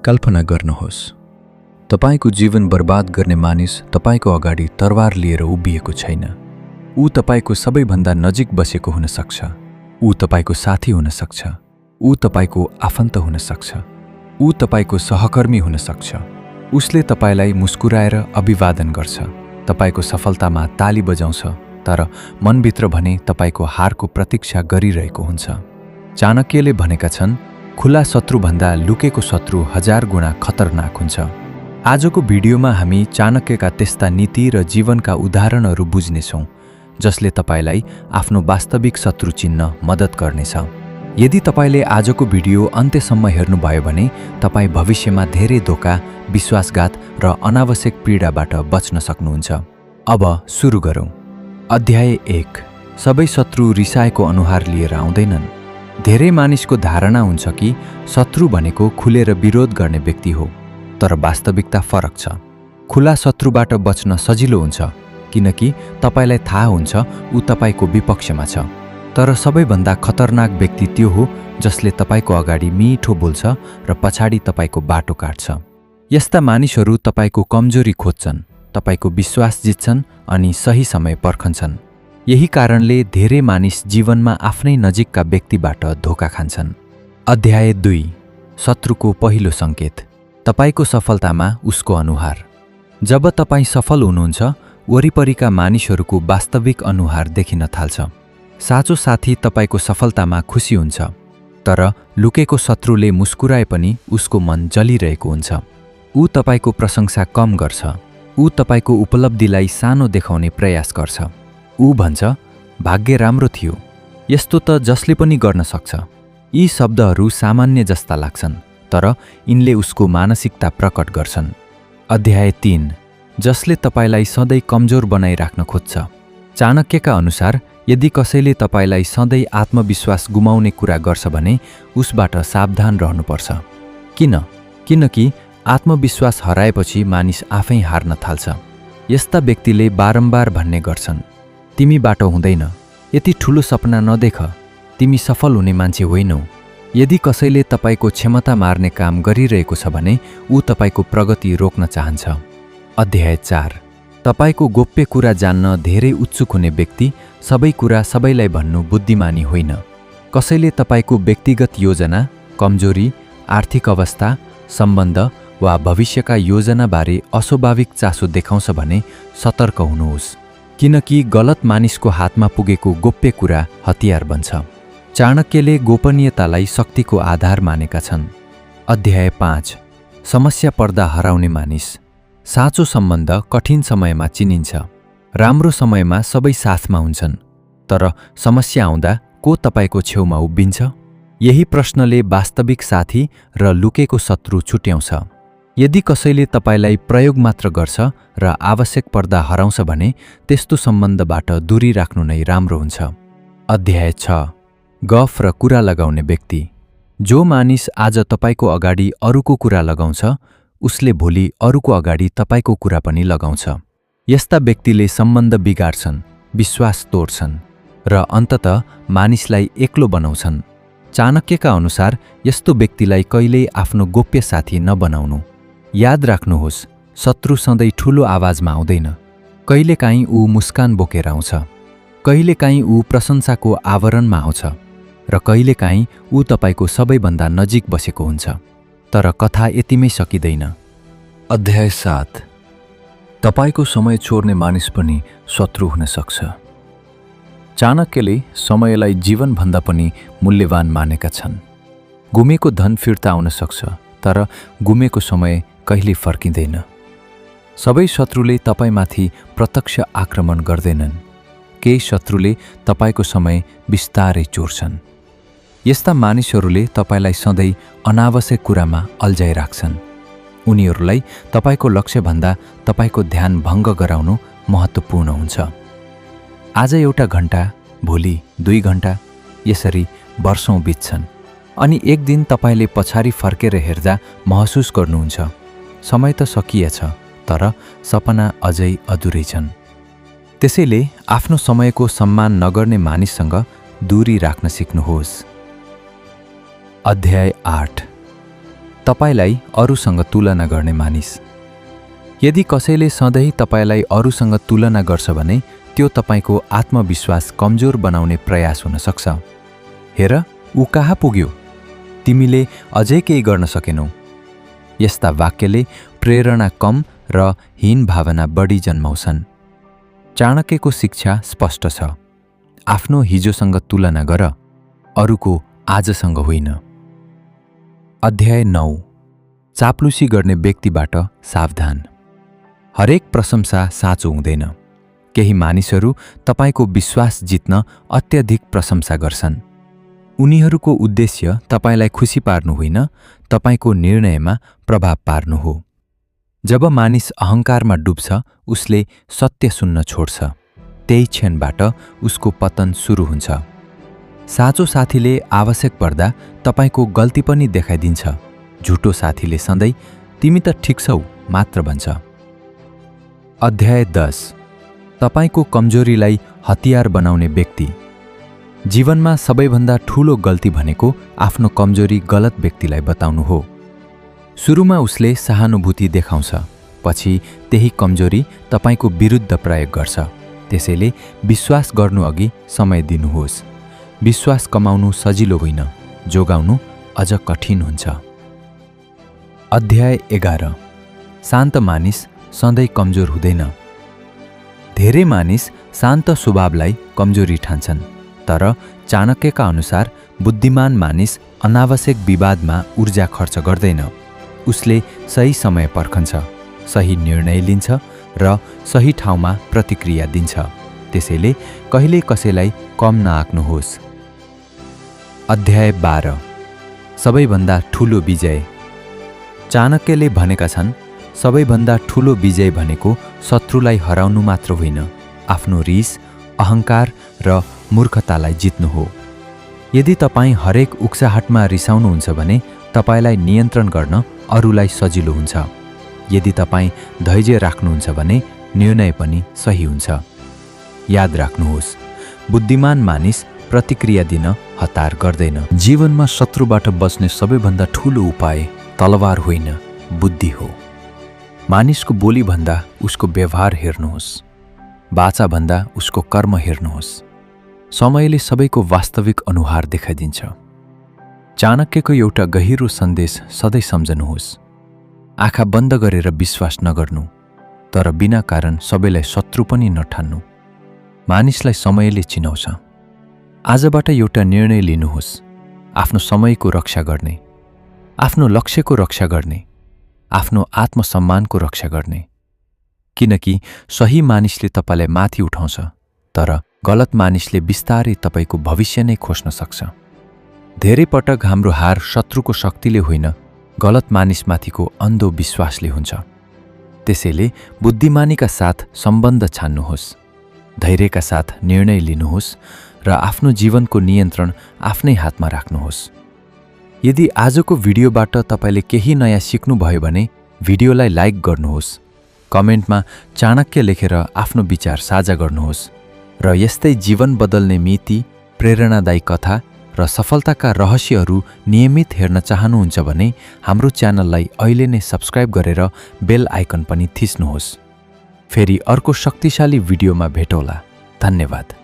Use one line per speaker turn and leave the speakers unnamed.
कल्पना गर्नुहोस्, तपाईको जीवन बर्बाद गर्ने मानिस तपाईको अगाडि तरवार लिएर उभिएको छैन। ऊ तपाईको सबैभन्दा नजिक बसेको हुन सक्छ। ऊ तपाईको साथी हुन सक्छ। ऊ तपाईको आफन्त हुन सक्छ। ऊ तपाईको सहकर्मी हुन सक्छ। उसले तपाईलाई मुस्कुराएर अभिवादन गर्छ, तपाईको सफलतामा ताली बजाउँछ, तर मनभित्र भने तपाईको हारको प्रतीक्षा गरिरहेको हुन्छ। चाणक्यले भनेका छन्, खुला शत्रुभन्दा लुकेको शत्रु 1000 गुणा खतरनाक हुन्छ। आजको भिडियोमा हामी चाणक्यका त्यस्ता नीति र जीवनका उदाहरणहरू बुझ्नेछौँ जसले तपाईलाई आफ्नो वास्तविक शत्रु चिन्न मद्दत गर्नेछ। यदि तपाईले आजको भिडियो अन्त्यसम्म हेर्नुभयो भने तपाई भविष्यमा धेरै धोका, विश्वासघात र अनावश्यक पीडाबाट बच्न सक्नुहुन्छ। अब सुरु गरौँ। अध्याय 1। सबै शत्रु रिसाएको अनुहार लिएर आउँदैनन्। धेरै मानिसको धारणा हुन्छ कि शत्रु भनेको खुलेर विरोध गर्ने व्यक्ति हो, तर वास्तविकता फरक छ। खुला शत्रुबाट बच्न सजिलो हुन्छ किनकि तपाईलाई थाहा हुन्छ ऊ तपाईको विपक्षमा छ, तर सबैभन्दा खतरनाक व्यक्ति त्यो हो जसले तपाईको अगाडि मिठो बोल्छ र पछाडि तपाईको बाटो काट्छ। यस्ता मानिसहरू तपाईको कमजोरी खोज्छन्, तपाईको विश्वास जित्छन् अनि सही समय पर्खन्छन्। यही कारणले धेरै मानिस जीवनमा आफ्नै नजिकका व्यक्तिबाट धोका खान्छन्। अध्याय 2। शत्रुको पहिलो संकेत। तपाईको सफलतामा उसको अनुहार। जब तपाई सफल हुनुहुन्छ, वरिपरिका मानिसहरूको वास्तविक अनुहार देखिन थाल्छ। साँचो साथी तपाईको सफलतामा खुसी हुन्छ, तर लुकेको शत्रुले मुस्कुराए पनि उसको मन जलिरहेको हुन्छ। ऊ तपाईको प्रशंसा कम गर्छ। ऊ तपाईको उपलब्धिलाई सानो देखाउने प्रयास गर्छ। ऊ भन्छ, भाग्य राम्रो थियो, यस्तो त जसले पनि गर्न सक्छ। यी शब्दहरू सामान्य जस्ता लाग्छन्, तर यिनले उसको मानसिकता प्रकट गर्छन्। अध्याय 3। जसले तपाईलाई सधैँ कमजोर बनाइराख्न खोज्छ। चाणक्यका अनुसार यदि कसैले तपाईलाई सधैँ आत्मविश्वास गुमाउने कुरा गर्छ भने उसबाट सावधान रहनुपर्छ। किनकि आत्मविश्वास हराएपछि मानिस आफै हार्न थाल्छ। यस्ता व्यक्तिले बारम्बार भन्ने गर्छन्, तिमीबाट हुँदैन, यति ठूलो सपना नदेख, तिमी सफल हुने मान्छे होइनौ। यदि कसैले तपाईको क्षमता मार्ने काम गरिरहेको छ भने ऊ तपाईको प्रगति रोक्न चाहन्छ। अध्याय 4। तपाईको गोप्य कुरा जान्न धेरै उत्सुक हुने व्यक्ति सबै कुरा सबैलाई भन्नु बुद्धिमानी होइन। कसैले तपाईको व्यक्तिगत योजना, कमजोरी, आर्थिक अवस्था, सम्बन्ध वा भविष्यका योजनाबारे अस्वाभाविक चासो देखाउँछ भने सतर्क हुनुहोस्, किनकि गलत मानिसको हातमा पुगेको गोप्य कुरा हतियार बन्छ। चाणक्यले गोपनीयतालाई शक्तिको आधार मानेका छन्। अध्याय 5। समस्या पर्दा हराउने मानिस। साँचो सम्बन्ध कठिन समयमा चिनिन्छ। राम्रो समयमा सबै साथमा हुन्छन्, तर समस्या आउँदा को तपाईको छेउमा उभिन्छ? यही प्रश्नले वास्तविक साथी र लुकेको शत्रु छुट्याउँछ। यदि कसैले तपाईलाई प्रयोग मात्र गर्छ र आवश्यक पर्दा हराउँछ भने त्यस्तो सम्बन्धबाट दूरी राख्नु नै राम्रो हुन्छ। अध्याय 6। गफ र कुरा लगाउने व्यक्ति। जो मानिस आज तपाईको अगाडि अरूको कुरा लगाउँछ, उसले भोलि अरूको अगाडि तपाईको कुरा पनि लगाउँछ। यस्ता व्यक्तिले सम्बन्ध बिगार्छन्, विश्वास तोड्छन् र अन्ततः मानिसलाई एक्लो बनाउँछन्। चाणक्यका अनुसार यस्तो व्यक्तिलाई कहिल्यै आफ्नो गोप्य साथी नबनाउनु। याद राख्नुहोस्, शत्रु सधैँ ठूलो आवाजमा आउँदैन। कहिलेकाहीँ ऊ मुस्कान बोकेर आउँछ, कहिलेकाहीँ ऊ प्रशंसाको आवरणमा आउँछ र कहिलेकाहीँ ऊ तपाईको सबैभन्दा नजिक बसेको हुन्छ। तर कथा यतिमै सकिँदैन। अध्याय 7। तपाईको समय चोर्ने मानिस पनि शत्रु हुन सक्छ। चाणक्यले समयलाई जीवनभन्दा पनि मूल्यवान मानेका छन्। गुमेको धन फिर्ता आउन सक्छ, तर गुमेको समय कहिले फर्किँदैन। सबै शत्रुले तपाईमाथि प्रत्यक्ष आक्रमण गर्दैनन्। केही शत्रुले तपाईको समय बिस्तारै चोर्छन्। यस्ता मानिसहरूले तपाईलाई सधैँ अनावश्यक कुरामा अल्झाइराख्छन्। उनीहरूलाई तपाईको लक्ष्यभन्दा तपाईको ध्यान भङ्ग गराउनु महत्त्वपूर्ण हुन्छ। आज एउटा घण्टा, भोलि 2 घण्टा, यसरी वर्षौं बित्छन् अनि एक दिन तपाईले पछाडि फर्केर हेर्दा महसुस गर्नुहुन्छ, समय त सकिएछ, तर सपना अझै अधुरै छन्। त्यसैले आफ्नो समयको सम्मान नगर्ने मानिससँग दूरी राख्न सिक्नुहोस्। अध्याय 8। तपाईलाई अरूसँग तुलना गर्ने मानिस। यदि कसैले सधैँ तपाईलाई अरूसँग तुलना गर्छ भने त्यो तपाईको आत्मविश्वास कमजोर बनाउने प्रयास हुन सक्छ। हेर, ऊ कहाँ पुग्यो, तिमीले अझै केही गर्न सकेनौ। यस्ता वाक्यले प्रेरणा कम र हीन भावना बढी जन्माउँछन्। चाणक्यको शिक्षा स्पष्ट छ, आफ्नो हिजोसँग तुलना गर, अरूको आजसँग होइन। अध्याय 9। चाप्लुसी गर्ने व्यक्तिबाट सावधान। हरेक प्रशंसा साँचो हुँदैन। केही मानिसहरू तपाईको विश्वास जित्न अत्यधिक प्रशंसा गर्छन्। उनीहरूको उद्देश्य तपाईलाई खुसी पार्नु होइन, तपाईको निर्णयमा प्रभाव पार्नु हो। जब मानिस अहङ्कारमा डुब्छ, उसले सत्य सुन्न छोड्छ। त्यही क्षणबाट उसको पतन सुरु हुन्छ। साँचो साथीले आवश्यक पर्दा तपाईको गल्ती पनि देखाइदिन्छ। झुटो साथीले सधैँ तिमी त ठिक छौ मात्र भन्छ। अध्याय 10। तपाईको कमजोरीलाई हतियार बनाउने व्यक्ति। जीवनमा सबैभन्दा ठूलो गल्ती भनेको आफ्नो कमजोरी गलत व्यक्तिलाई बताउनु हो। सुरुमा उसले सहानुभूति देखाउँछ, पछि त्यही कमजोरी तपाईको विरुद्ध प्रयोग गर्छ। त्यसैले विश्वास गर्नुअघि समय दिनुहोस्। विश्वास कमाउनु सजिलो होइन, जोगाउनु अझ कठिन हुन्छ। अध्याय 11। शान्त मानिस सधैँ कमजोर हुँदैन। धेरै मानिस शान्त स्वभावलाई कमजोरी ठान्छन्, तर चाणक्यका अनुसार बुद्धिमान मानिस अनावश्यक विवादमा ऊर्जा खर्च गर्दैन। उसले सही समय पर्खन्छ, सही निर्णय लिन्छ र सही ठाउँमा प्रतिक्रिया दिन्छ। त्यसैले कहिले कसैलाई कम नआक्नुहोस्। अध्याय 12। सबैभन्दा ठूलो विजय। चाणक्यले भनेका छन्, सबैभन्दा ठूलो विजय भनेको शत्रुलाई हराउनु मात्र होइन, आफ्नो रिस, अहङ्कार र मूर्खतालाई जित्नु हो। यदि तपाईँ हरेक उक्साहटमा रिसाउनुहुन्छ भने तपाईलाई नियन्त्रण गर्न अरूलाई सजिलो हुन्छ। यदि तपाईँ धैर्य राख्नुहुन्छ भने निर्णय पनि सही हुन्छ। याद राख्नुहोस्, बुद्धिमान मानिस प्रतिक्रिया दिन हतार गर्दैन। जीवनमा शत्रुबाट बच्ने सबैभन्दा ठूलो उपाय तलवार होइन, बुद्धि हो। मानिसको बोलीभन्दा उसको व्यवहार हेर्नुहोस्, बाचाभन्दा उसको कर्म हेर्नुहोस्। समयले सबैको वास्तविक अनुहार देखाइदिन्छ। चाणक्यको एउटा गहिरो सन्देश सधैँ सम्झनुहोस्, आँखा बन्द गरेर विश्वास नगर्नु, तर बिना कारण सबैलाई शत्रु पनि नठान्नु। मानिसलाई समयले चिनाउँछ। आजबाट एउटा निर्णय लिनुहोस्, आफ्नो समयको रक्षा गर्ने, आफ्नो लक्ष्यको रक्षा गर्ने, आफ्नो आत्मसम्मानको रक्षा गर्ने। किनकि सही मानिसले तपाईलाई माथि उठाउँछ, तर गलत मानिसले बिस्तारै तपाईको भविष्य नै खोज्न सक्छ। धेरै पटक हाम्रो हार शत्रुको शक्तिले होइन, गलत मानिसमाथिको अन्धो विश्वासले हुन्छ। त्यसैले बुद्धिमानीका साथ सम्बन्ध छान्नुहोस्, धैर्यका साथ निर्णय लिनुहोस् र आफ्नो जीवनको नियन्त्रण आफ्नै हातमा राख्नुहोस्। यदि आजको भिडियोबाट तपाईले केही नयाँ सिक्नुभयो भने भिडियोलाई लाइक गर्नुहोस्, कमेन्टमा चाणक्य लेखेर आफ्नो विचार साझा गर्नुहोस् र यस्तै जीवन बदल्ने नीति, प्रेरणादायी कथा र सफलताका रहस्यहरू नियमित हेर्न चाहनुहुन्छ भने हाम्रो च्यानललाई अहिले नै सब्स्क्राइब गरेर बेल आइकन पनि थिच्नुहोस्। फेरि अर्को शक्तिशाली भिडियोमा भेटौँला। धन्यवाद।